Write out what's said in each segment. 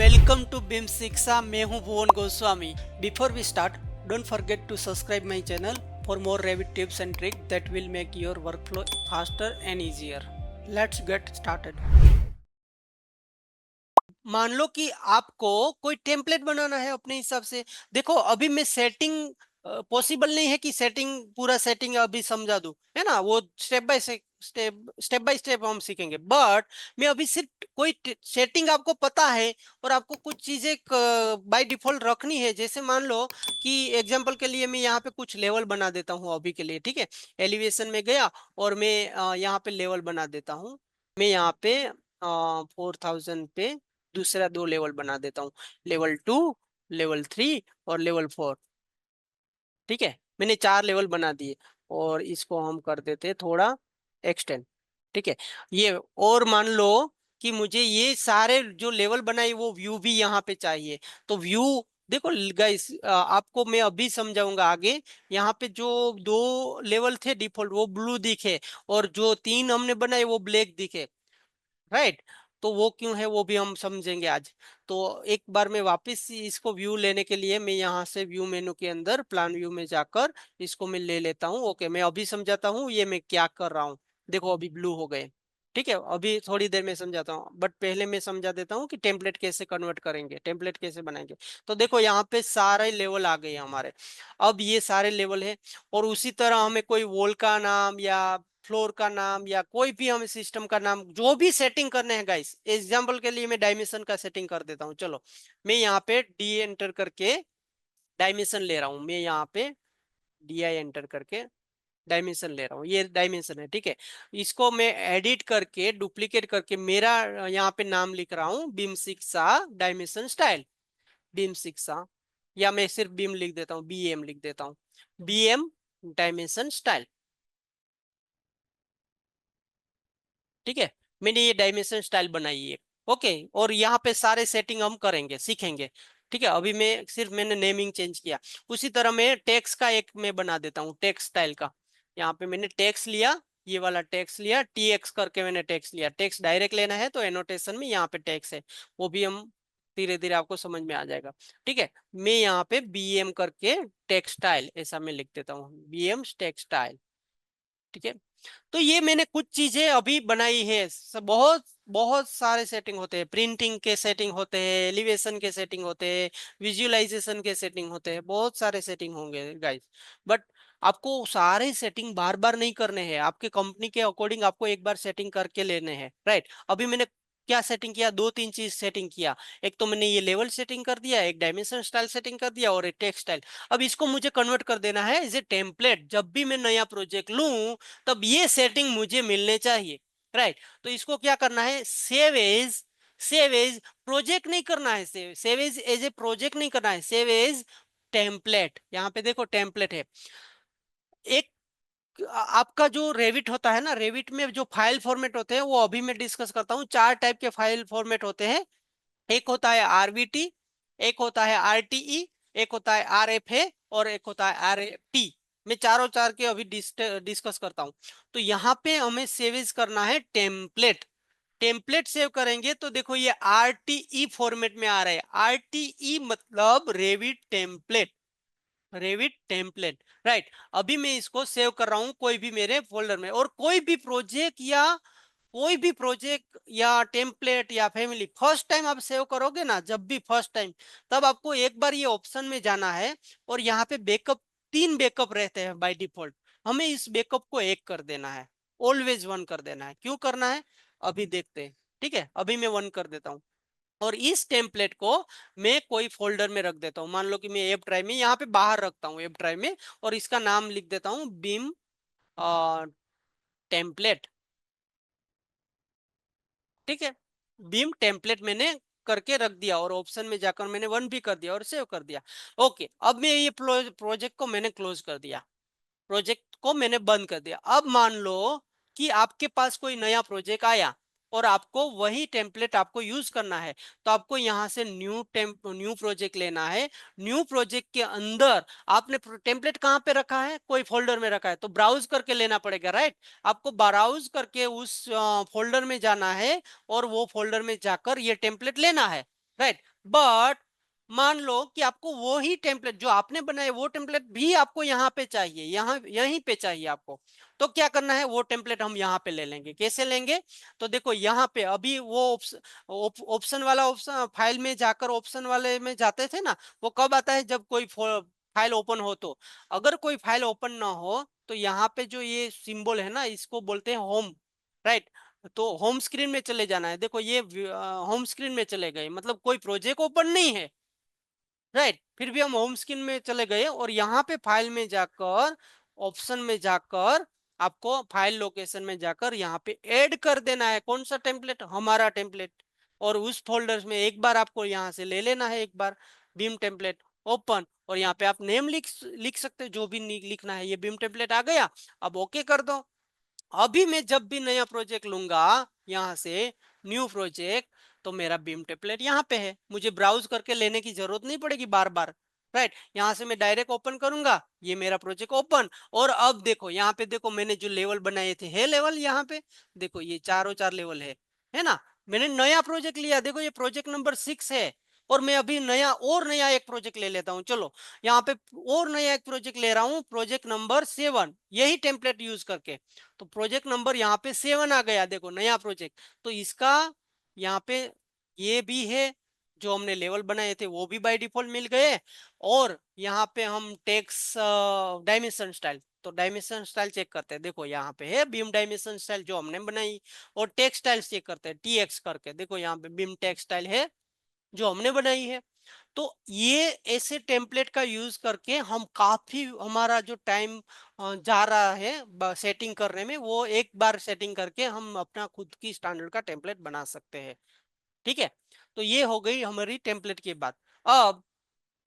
Welcome to बिम शिक्षा। मैं हूं Bhuvan Goswami. Before we start, don't forget to subscribe my channel for more rapid tips and trick that will make your workflow faster and easier. Let's get started. मान लो कि आपको कोई template बनाना है अपने हिसाब से। देखो, अभी मैं सेटिंग पॉसिबल नहीं है कि पूरा सेटिंग अभी समझा दूं, है ना। वो स्टेप बाय स्टेप हम सीखेंगे। बट मैं अभी सिर्फ कोई सेटिंग आपको पता है और आपको कुछ चीजें बाय डिफॉल्ट रखनी है। जैसे मान लो कि एग्जांपल के लिए मैं यहाँ पे कुछ लेवल बना देता हूँ अभी के लिए, ठीक है। एलिवेशन में गया और मैं यहाँ पे लेवल बना देता हूँ। मैं यहाँ पे 4000 पे दूसरा 2 लेवल बना देता हूँ, लेवल 2, लेवल 3 और लेवल 4। ठीक है, मैंने 4 लेवल बना दिए और इसको हम कर देते थोड़ा एक्सटेंड। ठीक है, ये और मान लो कि मुझे ये सारे जो लेवल बनाए वो व्यू भी यहाँ पे चाहिए। तो व्यू देखो गाइस, आपको मैं अभी समझाऊंगा आगे। यहाँ पे जो 2 लेवल थे डिफॉल्ट वो ब्लू दिखे और जो 3 हमने बनाए वो ब्लैक दिखे, राइट। तो वो क्यों है वो भी हम समझेंगे आज। तो एक बार मैं वापस इसको व्यू लेने के लिए मैं यहाँ से व्यू मेनू के अंदर प्लान व्यू में जाकर इसको मैं ले लेता हूँ। ओके, मैं अभी समझाता हूँ ये मैं क्या कर रहा हूँ। देखो अभी ब्लू हो गए। ठीक है, अभी थोड़ी देर में समझाता हूँ, बट पहले मैं समझा देता हूँ कि टेम्पलेट कैसे कन्वर्ट करेंगे, टेम्पलेट कैसे बनाएंगे। तो देखो यहाँ पे सारे लेवल आ गए हमारे। अब ये सारे लेवल है और उसी तरह हमें कोई वॉल का नाम या फ्लोर का नाम या कोई भी हमें सिस्टम का नाम जो भी सेटिंग करने हैं गाइस। एग्जांपल के लिए मैं डायमेंशन का सेटिंग कर देता हूँ। चलो, मैं यहाँ पे डी एंटर करके डायमेंशन ले रहा हूँ। मैं यहाँ पे डी आई एंटर करके डायमेंशन ले रहा हूँ, ये डायमेंशन है। ठीक है, इसको मैं एडिट करके डुप्लीकेट करके मेरा यहाँ पे नाम लिख रहा हूँ, बीम शिक्षा डायमेंशन स्टाइल, बीम शिक्षा। या मैं सिर्फ बीम लिख देता हूँ, बी एम लिख देता हूँ, बी एम डायमेंशन स्टाइल। ठीक है, मैंने ये डायमेंशन स्टाइल बनाई है। ओके, और यहाँ पे सारे सेटिंग हम करेंगे, सीखेंगे। ठीक है, अभी मैं सिर्फ मैंने नेमिंग चेंज किया। उसी तरह मैं टेक्स्ट का एक मैं बना देता हूँ, टेक्स्ट स्टाइल का। यहाँ पे मैंने टेक्स्ट लिया, ये वाला टेक्स्ट लिया, टी एक्स करके मैंने टेक्स्ट लिया। टेक्स्ट डायरेक्ट लेना है तो एनोटेशन में यहाँ पे टेक्स्ट है, वो भी हम धीरे धीरे आपको समझ में आ जाएगा। ठीक है, मैं यहाँ पे बी एम करके टेक्सटाइल ऐसा मैं लिख देता हूँ, बी एम टेक्सटाइल। ठीक है, तो ये मैंने कुछ चीजें अभी बनाई है। बहुत बहुत सारे सेटिंग होते हैं, प्रिंटिंग के सेटिंग होते हैं, एलिवेशन के सेटिंग होते हैं, विजुअलाइजेशन के सेटिंग होते हैं, बहुत सारे सेटिंग होंगे गाइस। बट आपको सारे सेटिंग बार बार नहीं करने हैं, आपके कंपनी के अकॉर्डिंग आपको एक बार सेटिंग करके लेने हैं, राइट। अभी मैंने क्या सेटिंग किया, 2-3 चीज सेटिंग किया। एक तो मैंने ये लेवल सेटिंग कर दिया, एक डायमेंशन स्टाइल सेटिंग कर दिया और एक टेक्स्ट स्टाइल। अब इसको मुझे कन्वर्ट कर देना है एज ए टेम्पलेट। जब भी मैं नया प्रोजेक्ट लूं तब ये सेटिंग मुझे मिलने चाहिए, राइट। तो इसको क्या करना है, सेव एज प्रोजेक्ट नहीं करना है, सेव एज ए प्रोजेक्ट नहीं करना है, सेव एज टेम्पलेट। यहाँ पे देखो टेम्पलेट है। एक आपका जो रेविट होता है ना, रेविट में जो फाइल फॉर्मेट होते हैं वो अभी मैं डिस्कस करता हूँ। 4 टाइप के फाइल फॉर्मेट होते हैं। एक होता है आरवीटी, एक होता है आरटीई, एक होता है आरएफए और एक होता है आरएफटी। मैं चारों चार के अभी डिस्कस करता हूं। तो यहाँ पे हमें सेवेज करना है टेम्पलेट। टेम्पलेट सेव करेंगे तो देखो ये आरटीई फॉर्मेट में आ रहा है। आरटीई मतलब Revit template, Revit template, right. अभी मैं इसको सेव कर रहा हूं कोई भी मेरे फोल्डर में। और कोई भी प्रोजेक्ट या टेम्पलेट या फैमिली फर्स्ट टाइम आप सेव करोगे ना, जब भी फर्स्ट टाइम, तब आपको एक बार ये ऑप्शन में जाना है और यहाँ पे बैकअप, 3 बैकअप रहते हैं बाय डिफॉल्ट। हमें इस बैकअप को 1 कर देना है, ऑलवेज 1 कर देना है। क्यों करना है अभी देखते हैं। ठीक है, अभी मैं 1 कर देता हूँ और इस टेम्पलेट को मैं कोई फोल्डर में रख देता हूँ। मान लो कि मैं एफ ड्राइव में यहाँ पे बाहर रखता हूँ, एफ ड्राइव में, और इसका नाम लिख देता हूँ बीम टेम्पलेट। ठीक है, बीम टेम्पलेट मैंने करके रख दिया और ऑप्शन में जाकर मैंने 1 भी कर दिया और सेव कर दिया। ओके, अब मैं ये प्रोजेक्ट को मैंने क्लोज कर दिया, प्रोजेक्ट को मैंने बंद कर दिया। अब मान लो कि आपके पास कोई नया प्रोजेक्ट आया और आपको वही टेम्पलेट आपको यूज करना है। तो आपको यहां से न्यू प्रोजेक्ट लेना है। न्यू प्रोजेक्ट के अंदर आपने टेम्पलेट कहाँ पे रखा है, कोई फोल्डर में रखा है तो ब्राउज करके लेना पड़ेगा, राइट। आपको ब्राउज करके उस फोल्डर में जाना है और वो फोल्डर में जाकर ये टेम्पलेट लेना है, राइट। बट मान लो कि आपको वो ही टेम्पलेट जो आपने बनाया वो टेम्पलेट भी आपको यहाँ पे चाहिए, यहाँ यहीं पे चाहिए आपको। तो क्या करना है, वो टेम्पलेट हम यहाँ पे ले लेंगे। कैसे लेंगे, तो देखो यहाँ पे अभी वो ऑप्शन वाला, ऑप्शन फाइल में जाकर ऑप्शन वाले में जाते थे ना, वो कब आता है, जब कोई फाइल ओपन हो। तो अगर कोई फाइल ओपन ना हो तो यहाँ पे जो ये सिंबल है ना, इसको बोलते हैं होम, राइट। तो होम स्क्रीन में चले जाना है। देखो ये होम स्क्रीन में चले गए, मतलब कोई प्रोजेक्ट ओपन नहीं है, राइट। फिर भी हम होम स्क्रीन में चले गए और यहाँ पे फाइल में जाकर, ऑप्शन में जाकर, आपको फाइल लोकेशन में जाकर यहाँ पे ऐड कर देना है कौन सा टेम्पलेट, हमारा टेम्पलेट। और उस फोल्डर में एक बार आपको यहाँ से ले लेना है, एक बार बीम टेम्पलेट ओपन, और यहाँ पे आप नेम लिख सकते हो, जो भी लिखना है। ये बीम टेम्पलेट आ गया, अब ओके कर दो। अभी मैं जब भी नया प्रोजेक्ट लूंगा यहाँ से, न्यू प्रोजेक्ट, तो मेरा बीम टेम्पलेट यहाँ पे है, मुझे ब्राउज करके लेने की जरूरत नहीं पड़ेगी बार बार, राइट। यहाँ से मैं डायरेक्ट ओपन करूंगा, ये मेरा प्रोजेक्ट ओपन। और अब देखो यहाँ पे, देखो मैंने जो लेवल बनाए थे, है लेवल यहाँ पे, देखो ये चारों चार लेवल है ना। मैंने नया प्रोजेक्ट लिया, देखो ये प्रोजेक्ट नंबर 6 है। और मैं अभी नया एक प्रोजेक्ट ले लेता हूँ, चलो यहाँ पे और नया एक प्रोजेक्ट ले रहा हूँ, प्रोजेक्ट नंबर 7, यही टेम्पलेट यूज करके। तो प्रोजेक्ट नंबर यहाँ पे 7 आ गया, देखो नया प्रोजेक्ट। तो इसका यहाँ पे ये भी है, जो हमने लेवल बनाए थे वो भी बाय डिफॉल्ट मिल गए। और यहाँ पे हम टेक्स्ट डायमेंशन स्टाइल, तो डायमेंशन स्टाइल चेक करते हैं, देखो यहाँ पे है बीम डायमेंशन स्टाइल जो हमने बनाई। और टेक्स्ट स्टाइल चेक करते हैं, टीएक्स करके, देखो यहाँ पे बीम टेक्स्ट स्टाइल है जो हमने बनाई है। तो ये ऐसे टेम्पलेट का यूज करके हम काफी, हमारा जो टाइम जा रहा है सेटिंग करने में, वो एक बार सेटिंग करके हम अपना खुद की स्टैंडर्ड का टेम्पलेट बना सकते हैं। ठीक है, तो ये हो गई हमारी टेम्पलेट की बात। अब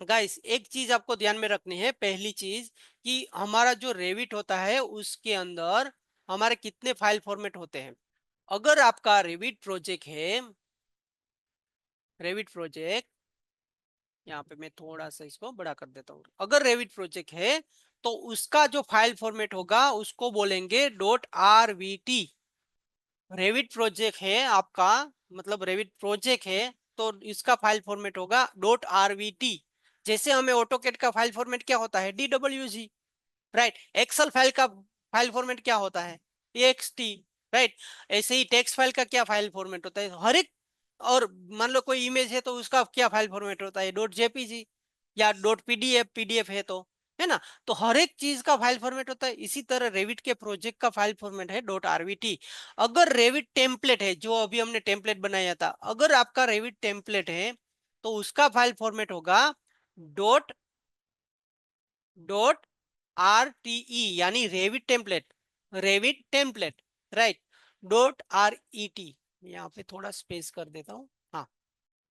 गाइस एक चीज आपको ध्यान में रखनी है, पहली चीज कि हमारा जो रेविट होता है उसके अंदर हमारे कितने फाइल फॉर्मेट होते हैं। अगर आपका रेविट प्रोजेक्ट है, रेविट प्रोजेक्ट, यहाँ पे मैं थोड़ा सा इसको बड़ा कर देता हूँ, अगर रेविट प्रोजेक्ट है तो उसका जो फाइल फॉर्मेट होगा उसको बोलेंगे डॉट आरवीटी। रेविट प्रोजेक्ट है आपका, मतलब रेविट प्रोजेक्ट है, तो इसका फाइल फॉर्मेट होगा डॉट आरवीटी। जैसे हमें ऑटोकेड का फाइल फॉर्मेट क्या होता है, डीडब्ल्यूजी, राइट। एक्सेल फाइल का फाइल फॉर्मेट क्या होता है, टीएक्सटी, राइट। ऐसे ही टेक्स्ट फाइल का क्या फाइल फॉर्मेट होता है, हर एक। और मान लो कोई इमेज है तो उसका क्या फाइल फॉर्मेट होता है, डॉट जेपीजी या डॉट पीडीएफ, पीडीएफ है तो, है ना। तो हर एक चीज का फाइल फॉर्मेट होता है। इसी तरह रेविट के प्रोजेक्ट का फाइल फॉर्मेट है डॉट आरवीटी। अगर रेविट टेम्पलेट है, जो अभी हमने टेम्पलेट बनाया था, अगर आपका रेविट टेम्पलेट है तो उसका फाइल फॉर्मेट होगा डॉट डॉट आरटीई, यानी Revit template, Revit template, right, dot RET. यहाँ पे थोड़ा स्पेस कर देता हूँ, हाँ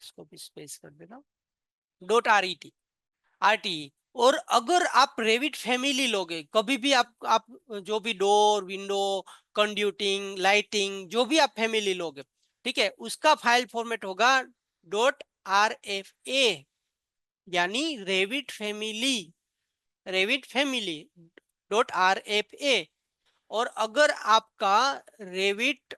इसको भी स्पेस कर देता हूँ, डॉट आरईटी, आरटीई। और अगर आप रेविट फैमिली लोगे, कभी भी आप जो भी डोर, विंडो, कंड्यूटिंग, लाइटिंग, जो भी आप फैमिली लोगे, ठीक है, उसका फाइल फॉर्मेट होगा डॉट आर एफ ए, यानी Revit family, Revit family dot R F A. और अगर आपका रेविट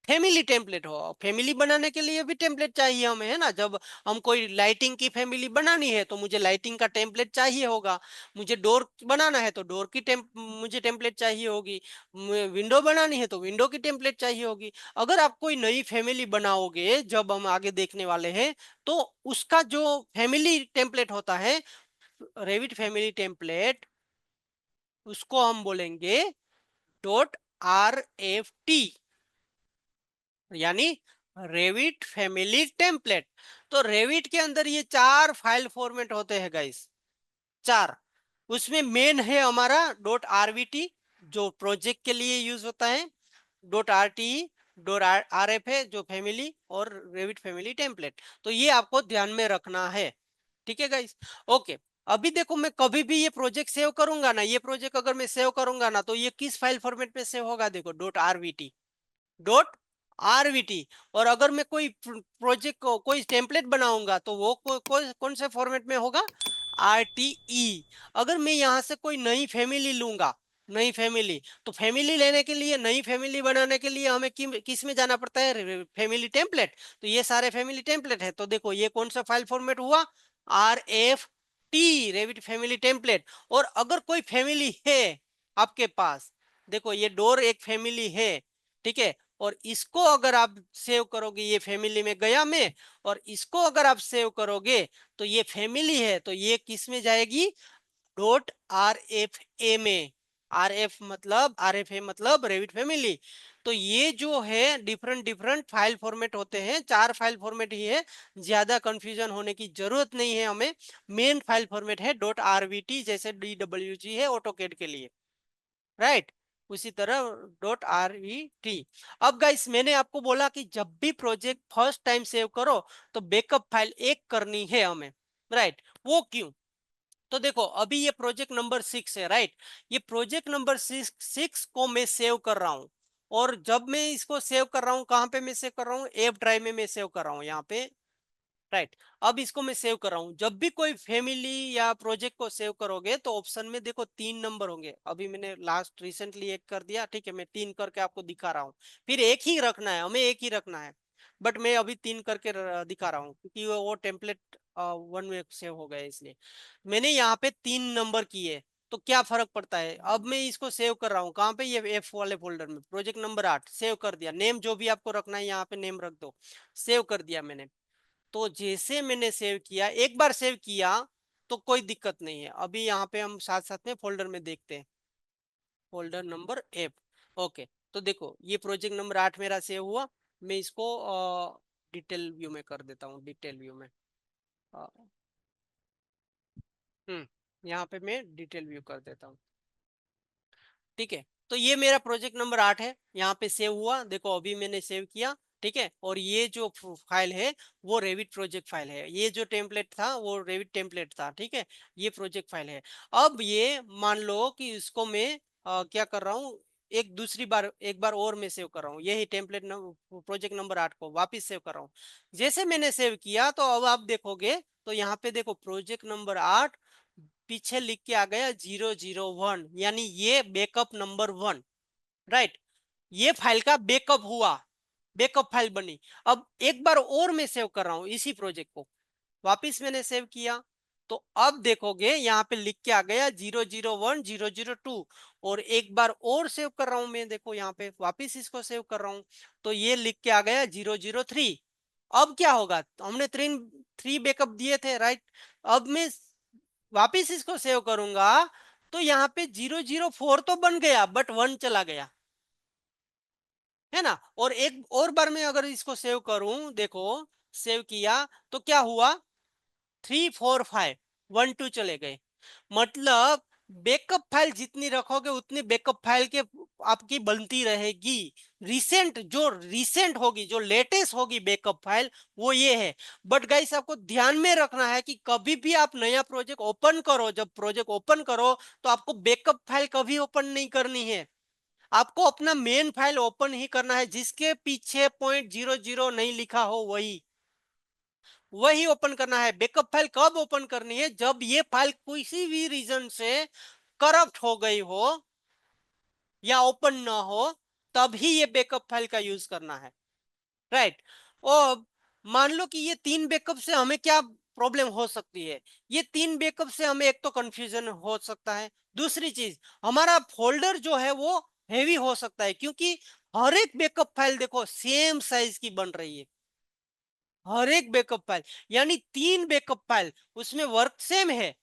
फैमिली टेम्पलेट हो, फैमिली बनाने के लिए भी टेम्पलेट चाहिए हमें, है ना। जब हम कोई लाइटिंग की फैमिली बनानी है तो मुझे लाइटिंग का टेम्पलेट चाहिए होगा, मुझे डोर बनाना है तो डोर की मुझे टेम्पलेट चाहिए होगी, विंडो बनानी है तो विंडो की टेम्पलेट चाहिए होगी। अगर आप कोई नई फैमिली बनाओगे, जब हम आगे देखने वाले हैं, तो उसका जो फैमिली टेम्पलेट होता है, रेविट फैमिली टेम्पलेट, उसको हम बोलेंगे डॉट आर एफ टी, यानी रेविट फैमिली टेम्पलेट। तो रेविट के अंदर ये 4 फाइल फॉर्मेट होते हैं गाइस, 4। उसमें मेन है हमारा डॉट आरवीटी, जो प्रोजेक्ट के लिए यूज होता है, डॉट आरटीई, डॉट आरएफ है जो फैमिली, और रेविट फैमिली टेम्पलेट। तो ये आपको ध्यान में रखना है, ठीक है गाइस। ओके, अभी देखो मैं कभी भी ये प्रोजेक्ट सेव करूंगा ना, ये प्रोजेक्ट अगर मैं सेव करूंगा ना, तो ये किस फाइल फॉर्मेट में सेव होगा, देखो डॉट आरवीटी, डॉट आरवीटी। और अगर मैं कोई प्रोजेक्ट को कोई टेम्पलेट बनाऊंगा तो वो कौन से फॉर्मेट में होगा, आरटीई। अगर मैं यहाँ से कोई नई फैमिली लूंगा, नई फैमिली, तो फैमिली लेने के लिए, नई फैमिली बनाने के लिए हमें किस में जाना पड़ता है, फैमिली टेम्पलेट। तो ये सारे फैमिली टेम्पलेट है, तो देखो ये कौन सा फाइल फॉर्मेट हुआ, RFT, रेविट फैमिली टेम्पलेट। और अगर कोई फैमिली है आपके पास, देखो ये डोर एक फैमिली है, ठीक है, और इसको अगर आप सेव करोगे, ये फैमिली में गया मैं, और इसको अगर आप सेव करोगे तो ये फैमिली है, तो ये किस में जाएगी, डॉट RFA में। RFA मतलब रेविट फैमिली। तो ये जो है डिफरेंट डिफरेंट फाइल फॉर्मेट होते हैं, 4 फाइल फॉर्मेट ही है, ज्यादा कंफ्यूजन होने की जरूरत नहीं है हमें। मेन फाइल फॉर्मेट है .rvt, जैसे DWG है ऑटोकेड के लिए, राइट, उसी तरह .rvt। अब गाइस मैंने आपको बोला कि जब भी प्रोजेक्ट फर्स्ट टाइम सेव करो तो बैकअप फाइल एक करनी है हमें, राइट। वो क्यों, तो देखो अभी ये प्रोजेक्ट नंबर 6 है, राइट। ये प्रोजेक्ट नंबर 6 को मैं सेव कर रहा हूँ, और जब मैं इसको सेव कर रहा हूँ, कहाँ पे मैं सेव कर रहा हूँ, एफ ड्राइव में मैं सेव कर रहा हूँ यहाँ पे, राइट। अब इसको मैं सेव कर रहा हूँ, जब भी कोई फैमिली या प्रोजेक्ट को सेव करोगे तो ऑप्शन में देखो 3 नंबर होंगे। अभी मैंने लास्ट रिसेंटली एक कर दिया, ठीक है, मैं 3 करके आपको दिखा रहा हूँ। फिर एक ही रखना है, हमें एक ही रखना है, बट मैं अभी 3 करके दिखा रहा हूँ, क्योंकि वो टेम्पलेट 1 में सेव हो गया, इसलिए मैंने यहाँ पे 3 नंबर किए। तो क्या फर्क पड़ता है, अब मैं इसको सेव कर रहा हूँ कहाँ पे, ये एफ वाले फोल्डर में, प्रोजेक्ट नंबर 8 सेव कर दिया। नेम जो भी आपको रखना है यहाँ पे नेम रख दो, सेव कर दिया मैंने। तो जैसे मैंने सेव किया, एक बार सेव किया तो कोई दिक्कत नहीं है। अभी यहाँ पे हम साथ साथ में फोल्डर में देखते हैं, फोल्डर नंबर एफ, ओके। तो देखो ये प्रोजेक्ट नंबर 8 मेरा सेव हुआ। मैं इसको डिटेल व्यू में कर देता हूँ, डिटेल व्यू में, अ, यहाँ पे मैं डिटेल व्यू कर देता हूँ, ठीक है। तो ये मेरा प्रोजेक्ट नंबर 8 है, यहाँ पे सेव हुआ, देखो अभी मैंने सेव किया, ठीक है। और ये जो फाइल है वो रेविट प्रोजेक्ट फाइल है, ये जो टेम्पलेट था वो रेविट टेम्पलेट था, ठीक है, ये प्रोजेक्ट फाइल है। अब ये मान लो कि इसको मैं क्या कर रहा हूँ, एक दूसरी बार, एक बार और मैं सेव कर रहा हूँ, यही टेम्पलेट प्रोजेक्ट नंबर 8 को वापस सेव कर रहा हूँ। जैसे मैंने सेव किया तो अब आप देखोगे, तो यहाँ पे देखो प्रोजेक्ट नंबर 8 पीछे लिख के आ गया 001, यानी ये बैकअप नंबर 1, राइट। ये फाइल का बैकअप हुआ, बैकअप फाइल बनी। अब एक बार और मैं सेव कर रहा हूं इसी प्रोजेक्ट को, वापिस मैंने सेव किया, तो अब देखोगे यहाँ पे लिख के आ गया 001 002। और एक बार और सेव कर रहा हूं मैं, देखो यहाँ पे वापिस इसको सेव कर रहा हूं, तो ये लिख के आ गया 003। अब क्या होगा, तो हमने 3 बैकअप दिए थे, राइट। अब मैं वापिस इसको सेव करूंगा तो यहाँ पे 004 तो बन गया, बट 1 चला गया, है ना। और एक और बार मैं अगर इसको सेव करूं, देखो सेव किया तो क्या हुआ, 3 4 5 1 2 चले गए। मतलब बैकअप फाइल जितनी रखोगे उतनी बैकअप फाइल के आपकी बनती रहेगी। जो रिसेंट होगी, जो लेटेस्ट होगी बैकअप फाइल, वो ये है। बट गाइस आपको ध्यान में रखना है कि कभी भी आप नया प्रोजेक्ट ओपन करो, जब प्रोजेक्ट ओपन करो तो आपको बैकअप फाइल कभी ओपन नहीं करनी है। आपको अपना मेन फाइल ओपन ही करना है, जिसके पीछे .00 नहीं लिखा हो वही वही ओपन करना है। बैकअप फाइल कब ओपन करनी है, जब ये फाइल किसी भी रीजन से करप्ट हो गई हो या ओपन ना हो, तभी ये बैकअप फाइल का यूज करना है, राइट। और मान लो कि ये 3 बैकअप से हमें क्या प्रॉब्लम हो सकती है, ये 3 बैकअप से हमें एक तो कंफ्यूजन हो सकता है, दूसरी चीज हमारा फोल्डर जो है वो हैवी हो सकता है, क्योंकि हर एक बैकअप फाइल देखो सेम साइज की बन रही है, हर एक बैकअप फाइल, यानी 3 बैकअप फाइल उसमें वर्क सेम है,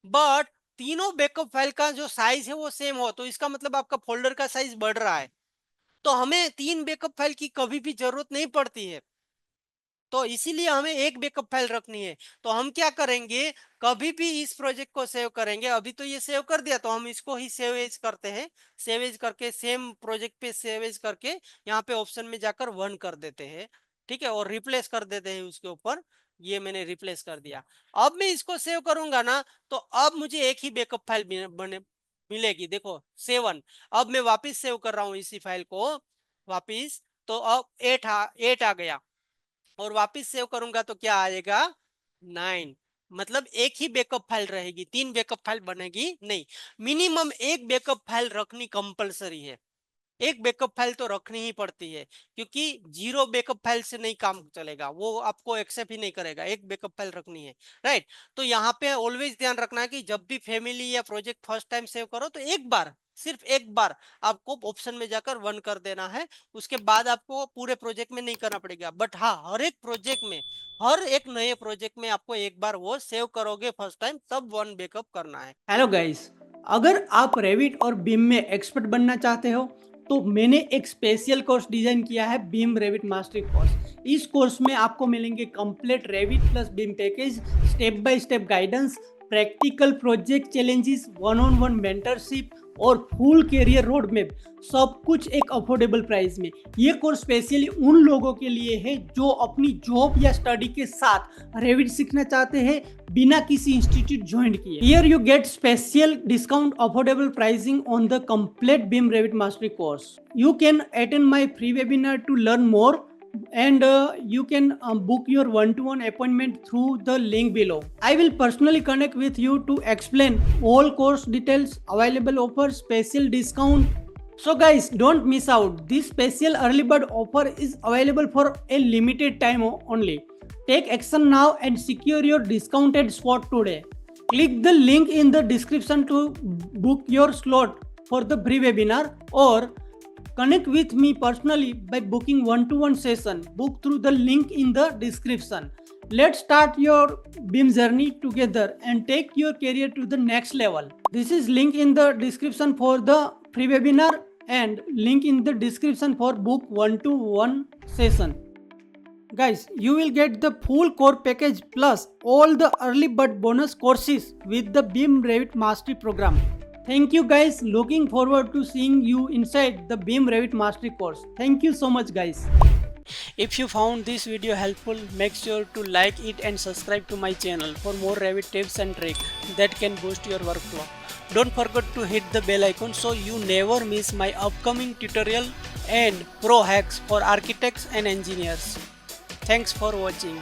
बट तीनों बैकअप फाइल का जो साइज है वो सेम हो, तो इसका मतलब आपका फोल्डर का साइज बढ़ रहा है। तो हमें 3 बैकअप फाइल की कभी भी जरूरत नहीं पड़ती है, तो इसीलिए हमें एक बैकअप फाइल रखनी है। तो हम क्या करेंगे, कभी भी इस प्रोजेक्ट को सेव करेंगे, अभी तो ये सेव कर दिया तो हम इसको ही सेव एज करते हैं, सेव एज करके सेम प्रोजेक्ट पे सेव एज करके यहाँ पे ऑप्शन में जाकर 1 कर देते हैं, ठीक है, और रिप्लेस कर देते हैं उसके ऊपर। ये मैंने रिप्लेस कर दिया। अब मैं इसको सेव करूंगा ना, तो अब मुझे एक ही बैकअप फाइल बने मिलेगी, देखो 7। अब मैं वापिस सेव कर रहा हूँ इसी फाइल को वापिस, तो अब 8 आ गया, और वापिस सेव करूंगा तो क्या आएगा, 9। मतलब एक ही बैकअप फाइल रहेगी, 3 बैकअप फाइल बनेगी नहीं। मिनिमम एक बैकअप फाइल रखनी कंपलसरी है, एक बैकअप फाइल तो रखनी ही पड़ती है, क्योंकि जीरो बैकअप फाइल से नहीं काम चलेगा, वो आपको एक्सेप्ट ही नहीं करेगा, एक बैकअप फाइल रखनी है। राइट। तो यहाँ पे ऑलवेज ध्यान रखना है कि जब भी फैमिली या प्रोजेक्ट फर्स्ट टाइम सेव करो तो एक बार, सिर्फ एक बार आपको ऑप्शन में जाकर वन कर देना है, उसके बाद आपको पूरे प्रोजेक्ट में नहीं करना पड़ेगा। बट हाँ, हर एक प्रोजेक्ट में, हर एक नए प्रोजेक्ट में आपको एक बार वो सेव करोगे फर्स्ट टाइम, तब वन बैकअप करना है। हेलो गाइस, अगर आप रेविट और बीम में एक्सपर्ट बनना चाहते हो तो मैंने एक स्पेशल कोर्स डिजाइन किया है, बीम रेविट मास्टरी कोर्स। इस कोर्स में आपको मिलेंगे complete Revit plus beam package, step by step guidance, practical project challenges, one on one mentorship और फुल कैरियर रोड मैप, सब कुछ एक अफोर्डेबल प्राइस में। ये कोर्स स्पेशली उन लोगों के लिए है जो अपनी जॉब या स्टडी के साथ रेविट सीखना चाहते हैं बिना किसी इंस्टीट्यूट ज्वाइन किए। Here you get special discount, affordable pricing on the complete BIM Revit mastery course. You can attend my free webinar to learn more, and you can book your one-to-one appointment through the link below. I will personally connect with you to explain all course details, available offers, special discount. So guys, don't miss out. This special early bird offer is available for a limited time only. Take action now and secure your discounted spot today. Click the link in the description to book your slot for the free webinar, or connect with me personally by booking one-to-one session. Book through the link in the description. Let's start your BIM journey together and take your career to the next level. This is link in the description for the free webinar and link in the description for book one-to-one session. Guys, you will get the full core package plus all the early bird bonus courses with the BIM Revit Mastery program. Thank you guys. Looking forward to seeing you inside the BIM Revit Mastery course. Thank you so much guys. If you found this video helpful, make sure to like it and subscribe to my channel for more Revit tips and tricks that can boost your workflow. Don't forget to hit the bell icon so you never miss my upcoming tutorial and pro hacks for architects and engineers. Thanks for watching.